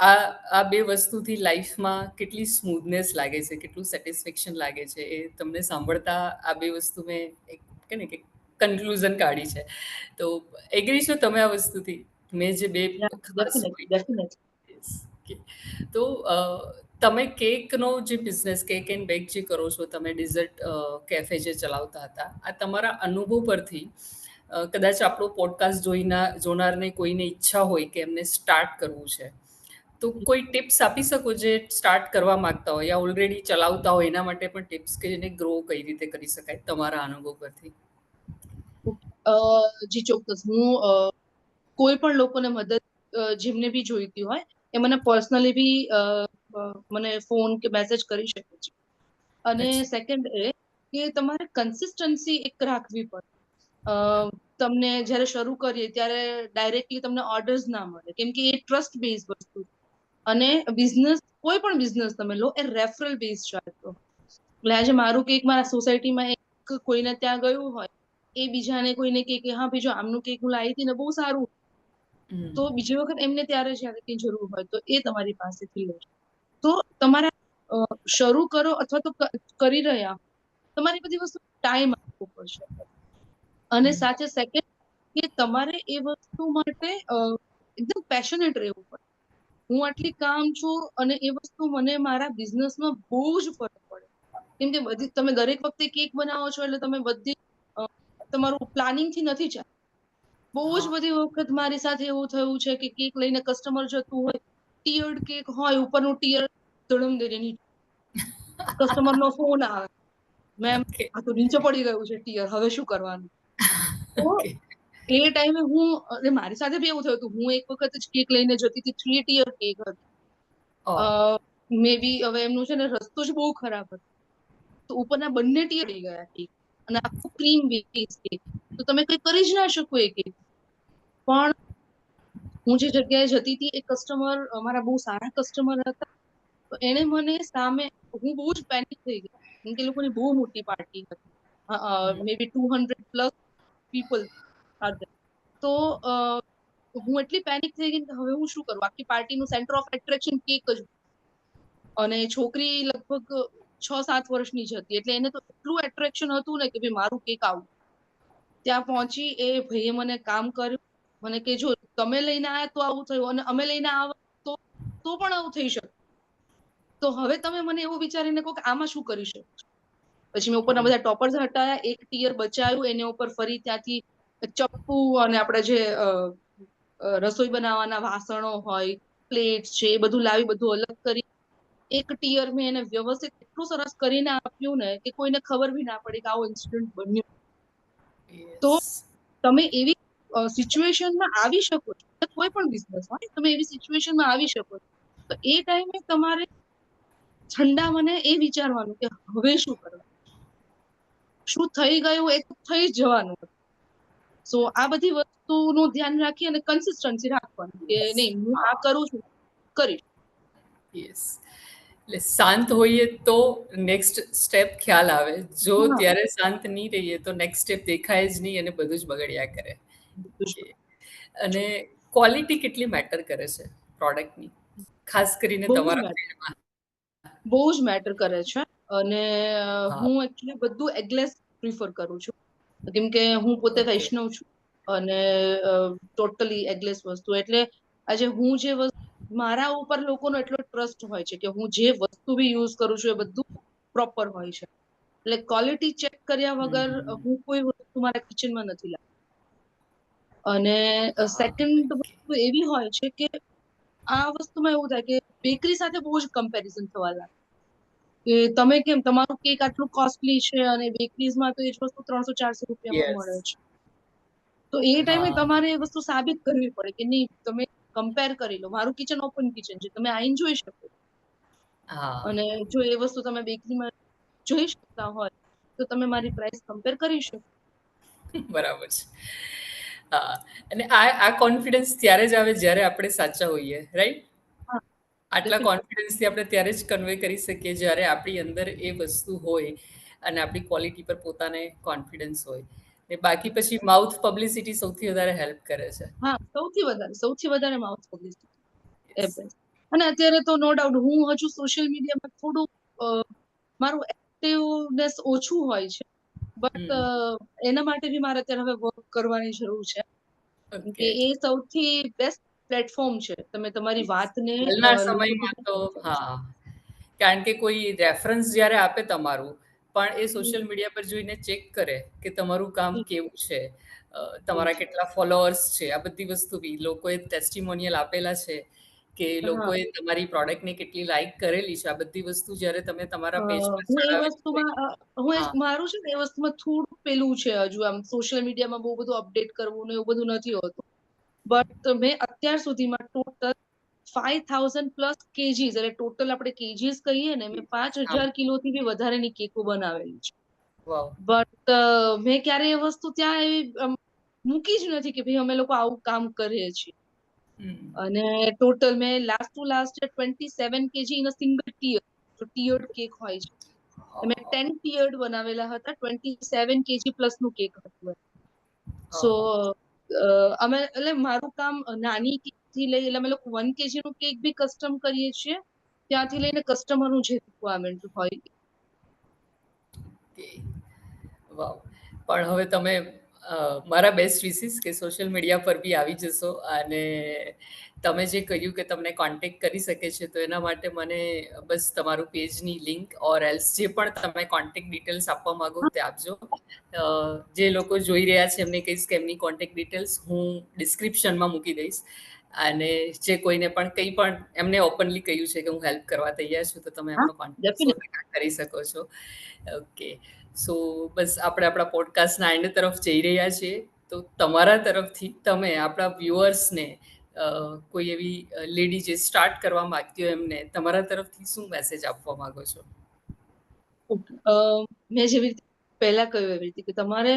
આ બે વસ્તુથી લાઈફમાં કેટલી સ્મૂથનેસ લાગે છે, કેટલું સેટિસ્ફેક્શન લાગે છે, એ તમને સાંભળતા આ બે વસ્તુ મેં એક કે ને કે કન્ક્લુઝન કાઢી છે. તો એગ્રી છો તમે આ વસ્તુથી? મેં જે બે ખાસ ડેફિનેટલી ડેફિનેટલી. Yes. Okay. તો તમે કેકનો જે બિઝનેસ કેક એન્ડ બેક જે કરો છો, તમે ડિઝર્ટ કેફે જે ચલાવતા હતા, આ તમારા અનુભવ પરથી કદાચ આપણો પોડકાસ્ટ જોનારને કોઈને ઈચ્છા હોય કે એમને સ્ટાર્ટ કરવું છે, તો કોઈ ટિપ્સ આપી શકો જે સ્ટાર્ટ કરવા માંગતા હોય યા ઓલરેડી ચલાવતા હોય એના માટે પણ ટિપ્સ કે જેને ગ્રો કઈ રીતે કરી શકાય તમારા અનુભવ પરથી? જી ચોક્કસ. હું કોઈ પણ લોકોને મદદ જેમને બી જોઈતી હોય એ મને પર્સનલી બી મને ફોન કે મેસેજ કરી શકે છે. અને અચ્છા. સેકન્ડ એ કે તમારે કન્સિસ્ટન્સી એક રાખવી પડે. તમને જ્યારે શરૂ કરીએ ત્યારે ડાયરેક્ટલી તમને ઓર્ડર્સ ના મળે, કેમ કે એ ટ્રસ્ટ બેઝ વસ્તુ છે. અને બિઝનેસ, કોઈ પણ બિઝનેસ તમે લો, એ રેફરલ બેઝ ચાલતો. એટલે આજે મારું કેક મારા સોસાયટીમાં એક કોઈને ત્યાં ગયું હોય, એ બીજાને કોઈને કે હા ભાઈ જો આમનું કેક હું લાવી હતી ને બહુ સારું, હમ. તો બીજી વખત એમને ત્યારે જ્યારે કઈ જરૂર હોય તો એ તમારી પાસેથી લે. તો તમારે શરૂ કરો અથવા તો કરી રહ્યા, તમારી બધી વસ્તુ ટાઈમ આપવો પડશે. અને સાથે સેકન્ડ કે તમારે એ વસ્તુ માટે એકદમ પેશનેટ રહેવું પડે. હું આટલી કામ છું અને એ વસ્તુ મને મારા બિઝનેસમાં બહુ જ ફરક પડે. કેમ કે બધી તમે દરેક વખતે કેક બનાવો છો એટલે તમે બધી તમારું પ્લાનિંગ થી નથી ચાલતું. બહુ જ હા. બધી વખત મારી સાથે એવું થયું છે કે કેક લઈને કસ્ટમર જતું હોય, ટીયર્ડ કેક હોય, ઉપરનું ટીયર ધડમ દઈને નીચે, કસ્ટમર નો ફોન આવે, મેમ ઓકે. આ તો નીચે પડી ગયું છે ટીયર, હવે શું કરવાનું? તો ઓકે. એ ટાઈમે મારી સાથે બી એવું થયું હતું. હું એક વખત જ કેક લઈને જતી હતી, 3 ટીયર કેક ઓ. હતી. મે બી હવે એમનું છે ને રસ્તો જ બહુ ખરાબ હતો, તો ઉપરના બંને ટીયર થઈ ગયા કેક, અને આખું ક્રીમ બેઝ કેક, તો તમે કઈ કરી જ ના શકો એ કેક. પણ હું જે જગ્યાએ જતી હતી એ કસ્ટમર અમારા બહુ સારા કસ્ટમર હતા. તો એને મને સામે, હું બહુ જ પેનિક થઈ ગઈ, કેમ કે લોકોની બહુ મોટી પાર્ટી હતી, મે બી 200 પ્લસ પીપલ હતા. તો હું એટલી પેનિક થઈ ગઈ કે હવે હું શું કરું? આખી પાર્ટીનું સેન્ટર ઓફ એટ્રેક્શન કેક જ. અને છોકરી લગભગ 6-7 વર્ષની જ હતી, એટલે એને તો એટલું એટ્રેક્શન હતું ને કે ભાઈ મારું કેક આવું. ત્યાં પહોંચી, એ ભાઈએ મને કામ કર્યું, મને કે જો તમે લઈને આયા તો આવું થયું, અને અમે લઈને આવા તો પણ આવું થઈ શકે. તો હવે તમે મને એવું વિચારીને કહો કે આમાં શું કરી શકો? પછી મેં ઉપરના બધા ટોપર્સ હટાયા, એક ટીયર બચાવ્યું, એની ઉપર ફરી ત્યાંથી ચપ્પુ અને આપણે જે રસોઈ બનાવવાના વાસણો હોય, પ્લેટ્સ છે, એ બધું લાવી બધું અલગ કરી, એક ટીયર મેં એને વ્યવસ્થિત એટલું સરસ કરીને આપ્યું ને કે કોઈને ખબર બી ના પડી કે આવો ઇન્સિડન્ટ બન્યો. તો યસ. તમે એવી સિચ્યુએશનમાં આવી શકો છો, કોઈ પણ બિઝનેસ હોય તમે એવી સિચ્યુએશનમાં આવી શકો છો, તો એ ટાઈમે તમારે ઠંડા મને એ વિચારવાનું કે હવે શું કરવાનું, શું થઈ ગયું એ તો થઈ જ જવાનું. સો આ બધી વસ્તુનું ધ્યાન રાખી અને કન્સિસ્ટન્સી રાખવાનું કે નહીં હું આ કરું છું કરીશ. યસ. એટલે શાંત હોઈએ તો નેક્સ્ટ સ્ટેપ ખ્યાલ આવે. જો હા, ત્યારે શાંત નહીં રહીએ તો નેક્સ્ટ સ્ટેપ દેખાય જ નહીં અને બધું જ બગડ્યા કરે. બધું જ ઓકે. અને ક્વોલિટી કેટલી મેટર કરે છે પ્રોડક્ટની? ખાસ કરીને બહુ જ તમારા મેટર ફિલ્ડમાં. બહુ જ મેટર કરે છે. અને હા. હું એકચ્યુઅલી બધું એગલેસ પ્રિફર કરું છું, કેમ કે હું પોતે ઓકે. વૈષ્ણવ છું અને ટોટલી એગલેસ વસ્તુ એટલે આજે હું જે મારા ઉપર લોકોનો એટલો ટ્રસ્ટ હોય છે કે હું જે વસ્તુ બી યુઝ કરું છું એ બધું પ્રોપર હોય છે. એટલે ક્વોલિટી ચેક કર્યા વગર હું કોઈ વસ્તુ મારા કિચનમાં નથી લાવતી. અને હા. Second okay. વસ્તુ એવી હોય છે કે આ વસ્તુમાં એવું થાય કે બેકરી સાથે બહુ જ કમ્પેરિઝન થવા લાગે કે તમે કેમ તમારું કેક આટલું કોસ્ટલી છે અને બેકરીઝમાં તો એ જ વસ્તુ 300-400 રૂપિયામાં યસ. મળે છે. તો એ ટાઈમે હા. તમારે એ વસ્તુ સાબિત કરવી પડે કે નહીં તમે કમ્પેર કરી લો, મારું કિચન ઓપન કિચન છે, તમે આઈને જોઈ શકો. હા. અને જો એ વસ્તુ તમે બેકરીમાં જોઈ શકતા હોય તો તમે મારી પ્રાઇસ કમ્પેર કરી શકો. બરાબર છે. હા. અને આ કોન્ફિડન્સ ત્યારે જ આવે જ્યારે આપણે સાચા હોઈએ, રાઈટ? હા, આટલા ડેફિનેટલી. કોન્ફિડન્સથી આપણે ત્યારે જ કન્વે કરી શકીએ જ્યારે આપણી અંદર એ વસ્તુ હોય અને આપણી ક્વોલિટી પર પોતાને કોન્ફિડન્સ હોય. ને બાકી પછી માઉથ પબ્લિસિટી સૌથી વધારે હેલ્પ કરે છે. હા, સૌથી વધારે માઉથ પબ્લિસિટી એ યસ. બેસ્ટ. અને અત્યારે તો નો ડાઉટ હું હજુ સોશિયલ મીડિયામાં થોડું મારું એક્ટિવનેસ ઓછું હોય છે, બટ હમ. એના માટે બી મારે અત્યારે હવે વર્ક કરવાની જરૂર છે. કે ઓકે. એ સૌથી બેસ્ટ પ્લેટફોર્મ છે, તમે તમારી વાતને હાલના લોકો સમયમાં સુધી તો પહોંચાડી શકો. હા. કારણ કે કોઈ રેફરન્સ જ્યારે આપે તમારું, પણ એ હમ, સોશિયલ મીડિયા પર જોઈને ચેક કરે કે તમારું કામ હમ, કેવું છે, હમ. તમારા કેટલા ફોલોઅર્સ છે, આ બધી વસ્તુ બી લોકોએ ટેસ્ટિમોનિયલ આપેલા છે કે હા, લોકોએ તમારી પ્રોડક્ટને કેટલી લાઈક કરેલી છે. આ બધી વસ્તુ જ્યારે તમે તમારા પેજ પર હું એ ચડાવેલી હોય. વસ્તુમાં હા. મારું છે ને એ વસ્તુમાં થોડું પેલું છે, હજુ આમ સોશિયલ મીડિયામાં બહુ બધું અપડેટ કરવું ને એવું બધું નથી હોતું. બટ મેં અત્યાર સુધીમાં ટોટલ 5000 પ્લસ કેજીસ એટલે ટોટલ આપણે કેજીસ કહીએ ને મેં હા. 5000 કિલોથી બી વધારેની કેકો બનાવેલી છે. વાવ. બટ મેં ક્યારે એ વસ્તુ ત્યાં એવી મૂકી જ નથી કે ભાઈ અમે લોકો આવું કામ કરીએ છીએ. હમ. અને ટોટલ મેં last two last 27 KG in a single tear, જો ટીયર્ડ કેક હોય છે. મેં 10 ટીયર્ડ બનાવેલા હતા, 27 કેજી પ્લસ નું કેક હતું. સો અમે એટલે મારું કામ નાની કેક થી લઈ એટલે અમે લોકો 1 કેજી નું કેક બી કસ્ટમ કરીએ છીએ, ત્યાંથી લઈને કસ્ટમરનું જે રિક્વાયરમેન્ટ હોય. ઓકે. વાવ. પણ હવે તમે મારા બેસ્ટ વિસીસ કે સોશિયલ મીડિયા પર બી આવી જશો અને તમે જે કહ્યું કે તમને કોન્ટેક્ટ કરી શકે છે, તો એના માટે મને બસ તમારું પેજની લિંક ઓર એલ્સ જે પણ તમે કોન્ટેક્ટ ડિટેલ્સ આપવા માંગો તે આપજો. જે લોકો જોઈ રહ્યા છે એમને કહીશ કે એમની કોન્ટેક્ટ ડિટેલ્સ હું ડિસ્ક્રિપ્શનમાં મૂકી દઈશ. અને જે કોઈને પણ કંઈ પણ એમને ઓપનલી કહ્યું છે કે હું હેલ્પ કરવા તૈયાર છું, તો તમે હા, એમનો કોન્ટેક્ટ ડેફિનેટ. 100% કરી શકો છો. ઓકે. સો બસ આપણે આપણા પોડકાસ્ટના એન્ડ તરફ જઈ રહ્યા છીએ. તો તમારા તરફથી તમે આપણા વ્યુઅર્સને કોઈ એવી લેડી જે સ્ટાર્ટ કરવા માંગતી હોય એમને તમારા તરફથી શું મેસેજ આપવા માંગો છો? મેં જેવી રીતે પહેલા કહ્યું એવી રીતે કે તમારે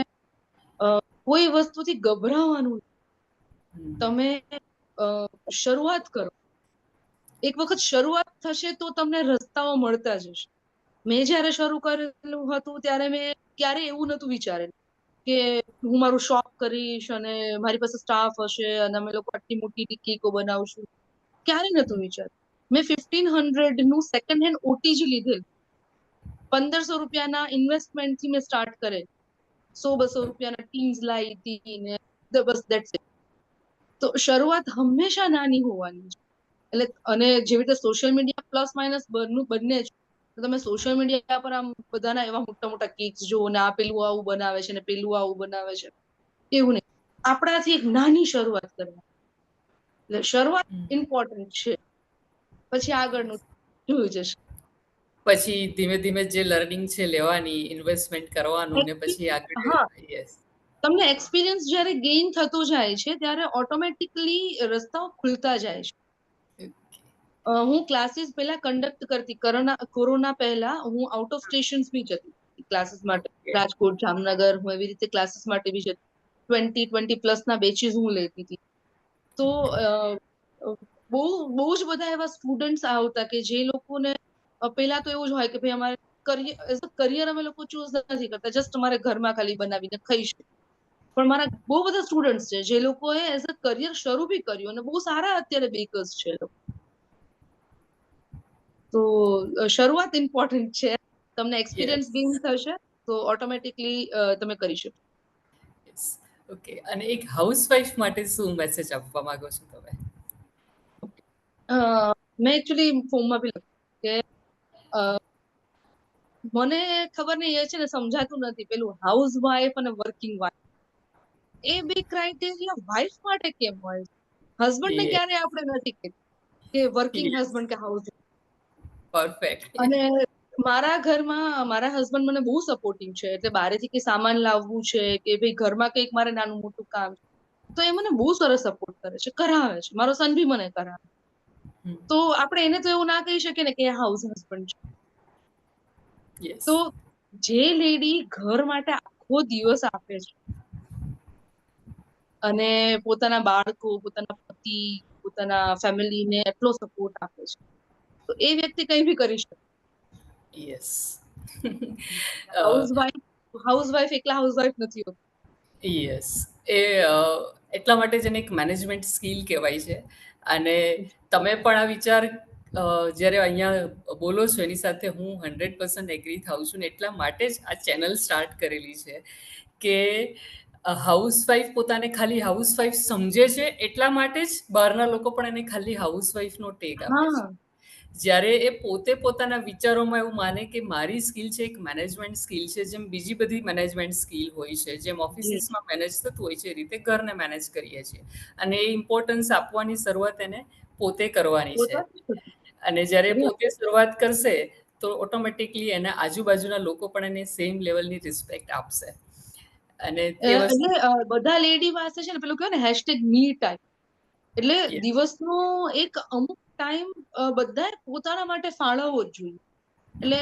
કોઈ વસ્તુથી ગભરાવાનું, હમ. તમે શરૂઆત કરો. એક વખત શરૂઆત થશે તો તમને રસ્તાઓ મળતા જશે. મેં જયારે શરૂ કરેલું હતું ત્યારે મેં ક્યારે એવું નતું વિચારેલું કે હું મારું શોપ કરીશ અને મારી પાસે સ્ટાફ હશે અને અમે લોકો આટલી મોટી કેકો બનાવશું. ક્યારે નતું વિચાર્યું. મેં 1500 નું સેકન્ડ હેન્ડ ઓટીજી લીધેલ, 1500 રૂપિયાના ઇન્વેસ્ટમેન્ટથી મેં સ્ટાર્ટ કરે, 100-200 રૂપિયાના ટીન્સ લાવી હતી ને બસ દેટ્સ ઇટ. તો શરૂઆત હંમેશા નાની હોવાની છે. એટલે અને જેવી રીતે સોશિયલ મીડિયા પ્લસ માઇનસ બંને જ, તો તમે સોશિયલ મીડિયા પર આમ બધાના એવા મોટા મોટા કેક્સ જો ને આ પેલું આવું બનાવે છે ને પેલું આવું બનાવે છે, એવું નહીં. આપણાથી એક નાની શરૂઆત કરવાની. એટલે શરૂઆત ઇમ્પોર્ટન્ટ છે, પછી આગળનું જોયું જશે. પછી ધીમે ધીમે જે લર્નિંગ છે લેવાની, ઇન્વેસ્ટમેન્ટ કરવાનું ને પછી આગળ. હા, યસ. તમને એક્સપિરિયન્સ જ્યારે ગેઇન થતો જાય છે ત્યારે ઓટોમેટિકલી રસ્તાઓ ખુલતા જાય છે. હું ક્લાસીસ પહેલા કન્ડક્ટ કરતી, કોરોના પહેલા હું આઉટ ઓફ સ્ટેશન્સ બી જતી ક્લાસીસ માટે, રાજકોટ, જામનગર, હું એવી રીતે ક્લાસીસ માટે બી જતી. 20 પ્લસ ના બેચીસ હું લેતી હતી. તો બહુ બહુ જ બધા એવા સ્ટુડન્ટ્સ આવતા કે જે લોકોને પહેલા તો એવું જ હોય કે ભાઈ અમારે કરિયર અમે લોકો ચૂઝ નથી કરતા, જસ્ટ અમારે ઘરમાં ખાલી બનાવીને ખાઈશું. પણ મારા બહુ બધા સ્ટુડન્ટ્સ છે જે લોકોએ એઝ અ કરિયર શરૂ બી કર્યું અને બહુ સારા અત્યારે બેકર્સ છે. તો શરૂઆત ઇમ્પોર્ટન્ટ છે. તમને એક્સપિરિયન્સ ગેઇન થશે તો ઓટોમેટિકલી તમે કરી શકો. ઓકે, અને એક હાઉસવાઈફ માટે શું મેસેજ આપવા માંગો છો તમે? મેં એકચ્યુઅલી ફોર્મમાં બી લખ્યું કે મને ખબર નહીં, એ છે ને સમજાતું નથી પેલું હાઉસવાઈફ અને વર્કિંગ વાઈફ, એ બે ક્રાઇટેરિયા વાઈફ માટે કેમ હોય? હસબન્ડ ને ક્યારે આપણે નથી કીધું કે વર્કિંગ હસબન્ડ કે હાઉસ. પરફેક્ટ. અને મારા ઘરમાં મારા હસબન્ડ મને બહુ સપોર્ટિવ છે, એટલે બહારેથી કે સામાન લાવવું છે કે ભાઈ ઘરમાં કંઈક મારે નાનું મોટું કામ છે તો એ મને બહુ સરસ સપોર્ટ કરે છે, કરાવે છે. મારો સન બી મને કરાવે. તો આપણે એને તો એવું ના કહી શકીએ ને કે હાઉસ હસબન્ડ છે. તો જે લેડી ઘર માટે આખો દિવસ આપે છે અને પોતાના બાળકો, પોતાના પતિ, પોતાના ફેમિલીને એટલો સપોર્ટ આપે છે, તો એ વ્યક્તિ કંઈ બી કરી શકે. યસ. હાઉસવાઈફ એકલા હાઉસવાઈફ નથી હોતી. યસ, એ એટલા માટે જ એને એક મેનેજમેન્ટ સ્કિલ કહેવાય છે. અને તમે પણ આ વિચાર જ્યારે અહીંયા બોલો છો એની સાથે હું 100% એગ્રી થાઉં છું ને, એટલા માટે જ આ ચેનલ સ્ટાર્ટ કરેલી છે કે હાઉસવાઈફ પોતાને ખાલી હાઉસવાઈફ સમજે છે, એટલા માટે જ બહારના લોકો પણ એને ખાલી હાઉસવાઈફનો ટેગ આપે છે. જ્યારે એ પોતે પોતાના વિચારોમાં એવું માને કે મારી સ્કિલ છે એક મેનેજમેન્ટ સ્કિલ છે, જેમ બીજી બધી મેનેજમેન્ટ સ્કિલ હોય છે, જેમ ઓફિસીસમાં મેનેજ થતું હોય છે, એ રીતે ઘરને મેનેજ કરીએ છીએ. અને એ ઇમ્પોર્ટન્સ આપવાની શરૂઆત એને પોતે કરવાની છે. અને જ્યારે પોતે શરૂઆત કરશે તો ઓટોમેટિકલી એના આજુબાજુના લોકો પણ એને સેમ લેવલની રિસ્પેક્ટ આપશે. અને એટલે બધા લેડી પાસે છે ને પેલું કહેવાય ને હેશટેગ મી ટાઈમ, એટલે દિવસનો એક અમુક ટાઈમ બધાએ પોતાના માટે ફાળવવો જ જોઈએ. એટલે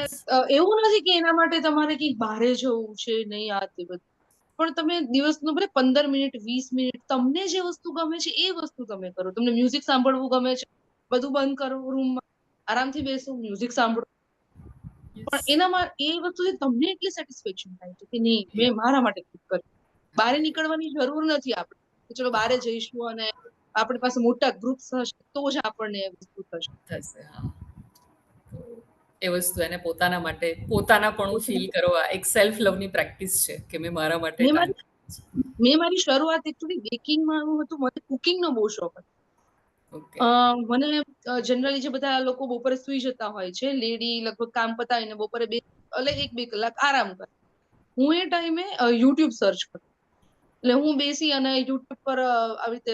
એવું નથી કે એના માટે તમારે કંઈક બહારે જવું છે, નહીં આ તે બધું, પણ તમે દિવસનું ભલે 15 મિનિટ 20 મિનિટ તમને જે વસ્તુ ગમે છે એ વસ્તુ તમે કરો. તમને મ્યુઝિક સાંભળવું ગમે છે, બધું બંધ કરો, રૂમમાં આરામથી બેસો, મ્યુઝિક સાંભળો. પણ એનામાં એ વસ્તુથી તમને એટલી સેટિસ્ફેક્શન થાય છે કે નહીં, મેં મારા માટે કર્યું. બહાર નીકળવાની જરૂર નથી આપણે કે ચલો બહાર જઈશું અને આપણી પાસે મોટા ગ્રુપ્સ હશે તો જ આપણને એ વસ્તુ થશે. હા, એ વસ્તુ એને પોતાના માટે પોતાનાપણું ફીલ કરવા એક સેલ્ફ લવની પ્રેક્ટિસ છે કે મેં મારા માટે ટાઈમ. મેં મારી શરૂઆત એકચ્યુઅલી બેકિંગમાં એવું હતું, મને કુકિંગનો બહુ શોખ હતો. મને જનરલી જે બધા લોકો બપોરે સુઈ જતા હોય છે, લેડી લગભગ કામ પતાવીને બપોરે 1-2 કલાક આરામ કરે, હું એ ટાઈમે યુટ્યુબ સર્ચ કરું. એટલે હું બેસી અને યુટ્યુબ પર આવી રીતે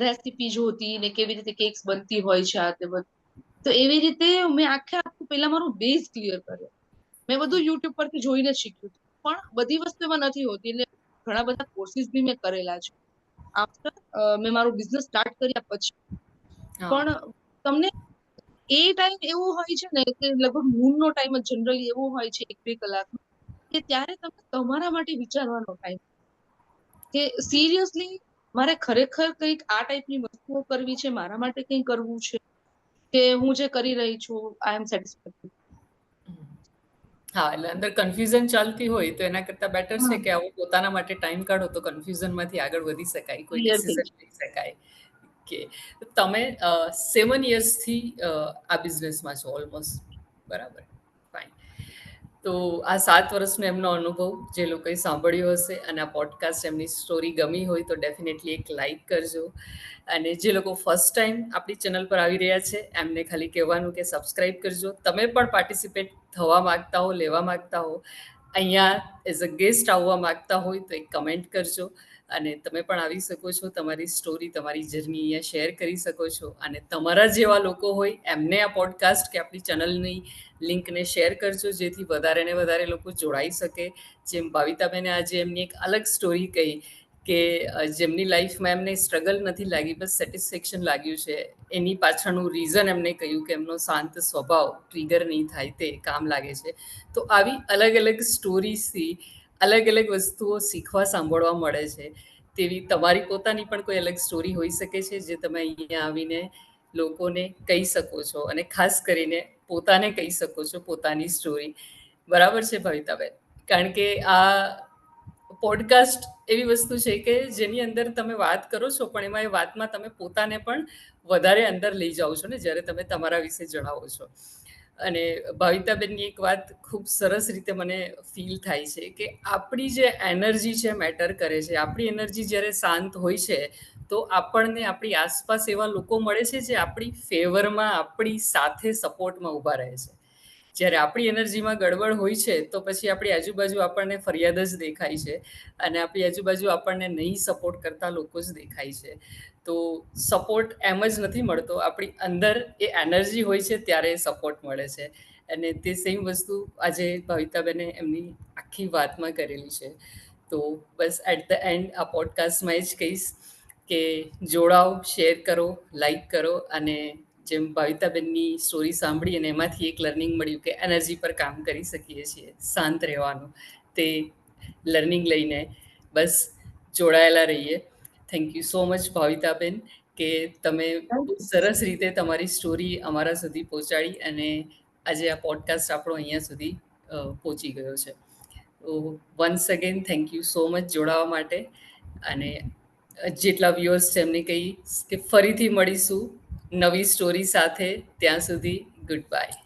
રેસીપી જોતી ને કેવી રીતે કેક્સ બનતી હોય છે આ તે બધું. તો એવી રીતે મેં આખું પહેલા મારું બેઝ ક્લિયર કર્યો. મેં બધું યુટ્યુબ પરથી જોઈને જ શીખ્યું, પણ બધી વસ્તુ એમાં નથી હોતી, એટલે ઘણા બધા કોર્સિસ બી મેં કરેલા છે આફ્ટર મેં મારું બિઝનેસ સ્ટાર્ટ કર્યા પછી. પણ તમને એ ટાઈમ એવો હોય છે ને કે લગભગ મૂનનો ટાઈમ જ જનરલી એવો હોય છે 1-2 કલાક, કે ત્યારે તમે તમારા માટે વિચારવાનો ટાઈમ કે સિરિયસલી મારે ખરેખર કંઈક આ ટાઈપની વસ્તુઓ કરવી છે, મારા માટે કંઈક કરવું છે કે હું જે કરી રહી છું આઈ એમ સેટિસ્ફાઈડ. હા, એટલે અંદર કન્ફ્યુઝન ચાલતી હોય તો એના કરતાં બેટર છે કે આવું પોતાના માટે ટાઈમ કાઢો તો કન્ફ્યુઝનમાંથી આગળ વધી શકાય, કોઈ ડિસિઝન લઈ શકાય. કે તમે 7 યર્સથી આ બિઝનેસમાં છો ઓલમોસ્ટ, બરાબર? ફાઇન. તો આ 7 વર્ષનો એમનો અનુભવ જે લોકોએ સાંભળ્યો હશે અને આ પોડકાસ્ટ એમની સ્ટોરી ગમી હોય તો ડેફિનેટલી એક લાઈક કરજો. અને જે લોકો ફર્સ્ટ ટાઈમ આપણી ચેનલ પર આવી રહ્યા છે એમને ખાલી કહેવાનું કે સબસ્ક્રાઈબ કરજો. તમે પણ પાર્ટિસિપેટ થવા માગતા હો, લેવા માગતા હો, અહીંયા એઝ અ ગેસ્ટ આવવા માગતા હોય તો એક કમેન્ટ કરજો. અને તમે પણ આવી શકો છો, તમારી સ્ટોરી, તમારી જર્ની અહીંયા શેર કરી શકો છો. અને તમારા જેવા લોકો હોય એમને આ પોડકાસ્ટ કે આપણી ચેનલની લિંકને શેર કરજો, જેથી વધારે ને વધારે લોકો જોડાઈ શકે. જેમ ભાવિતાબેને આજે એમની એક અલગ સ્ટોરી કહી કે જેમની લાઈફમાં એમને સ્ટ્રગલ નથી લાગી, બસ સેટિસ્ફેક્શન લાગ્યું છે. એની પાછળનું રીઝન એમને કહ્યું કે એમનો શાંત સ્વભાવ ટ્રિગર નહીં થાય તે કામ લાગે છે. તો આવી અલગ અલગ સ્ટોરીઝથી અલગ અલગ વસ્તુઓ શીખવા સાંભળવા મળે છે. તેવી તમારી પોતાની પણ કોઈ અલગ સ્ટોરી હોઈ શકે છે, જે તમે અહીંયા આવીને લોકોને કહી શકો છો, અને ખાસ કરીને પોતાને કહી શકો છો પોતાની સ્ટોરી. બરાબર છે ભવિતાબેન? કારણ કે આ પોડકાસ્ટ એવી વસ્તુ છે કે જેની અંદર તમે વાત કરો છો, પણ એમાં એ વાતમાં તમે પોતાને પણ વધારે અંદર લઈ જાઓ છો ને, જ્યારે તમે તમારા વિશે જણાવો છો. અને ભાવિતાબેનની એક વાત ખૂબ સરસ રીતે મને ફીલ થાય છે કે આપણી જે એનર્જી છે મેટર કરે છે. આપણી એનર્જી જ્યારે શાંત હોય છે તો આપણને આપણી આસપાસ એવા લોકો મળે છે જે આપણી ફેવરમાં, આપણી સાથે સપોર્ટમાં ઊભા રહે છે. જ્યારે આપણી એનર્જીમાં ગડબડ હોય છે તો પછી આપણી આજુબાજુ આપણને ફરિયાદ જ દેખાય છે, અને આપણી આજુબાજુ આપણને નહીં સપોર્ટ કરતા લોકો જ દેખાય છે. તો સપોર્ટ એમ જ નથી મળતો, આપણી અંદર એ એનર્જી હોય છે ત્યારે સપોર્ટ મળે છે. અને તે સેમ વસ્તુ આજે ભવિતાબેને એમની આખી વાતમાં કરેલી છે. તો બસ એટ ધ એન્ડ આ પોડકાસ્ટમાં એ જ કહીશ કે જોડાઓ, શેર કરો, લાઈક કરો. અને જેમ ભાવિતાબેનની સ્ટોરી સાંભળી અને એમાંથી એક લર્નિંગ મળ્યું કે એનર્જી પર કામ કરી શકીએ છીએ, શાંત રહેવાનું, તે લર્નિંગ લઈને બસ જોડાયેલા રહીએ. થેન્ક યુ સો મચ ભાવિતાબેન કે તમે થેન્ક બહુ યુ. સરસ રીતે તમારી સ્ટોરી અમારા સુધી પહોંચાડી, અને આજે આ પોડકાસ્ટ આપણો અહીંયા સુધી પહોંચી ગયો છે. તો once again thank you so much જોડાવા માટે. અને જેટલા વ્યુઅર્સ છે એમને કહી કે ફરીથી મળીશું નવી સ્ટોરી સાથે. ત્યાં સુધી ગુડ બાય.